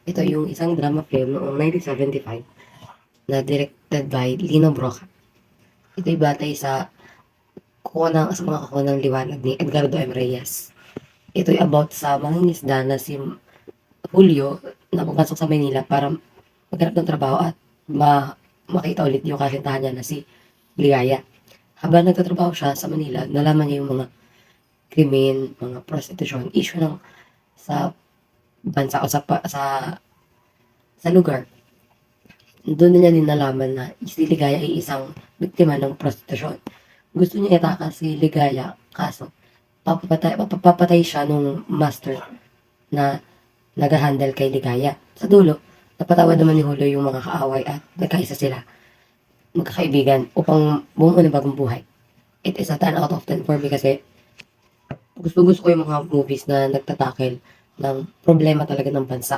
Ito yung isang drama film noong 1975 na directed by Lino Broca. Ito'y batay sa mga kuha ng liwanag ni Edgardo M. Reyes. Ito'y about sa mangingisda na si Julio na pumasok sa Manila para maghanap ng trabaho at makita ulit yung kasintahan niya na si Ligaya. Habang nagtatrabaho siya sa Manila, nalaman niya yung mga krimen, mga prostitution, issue ng sa bansa o sa lugar. Doon niya din nalaman na si Ligaya ay isang biktima ng prostitusyon. Gusto niya itakas si Ligaya, kaso papapatay siya nung master na nag-handle kay Ligaya. Sa dulo, napatawad naman ni Julio yung mga kaaway at nagkaisa sila magkakaibigan upang bumuo ng bagong buhay. It is a 10 out of 10 for me kasi gusto ko yung mga movies na nagtatakil ng problema talaga ng bansa.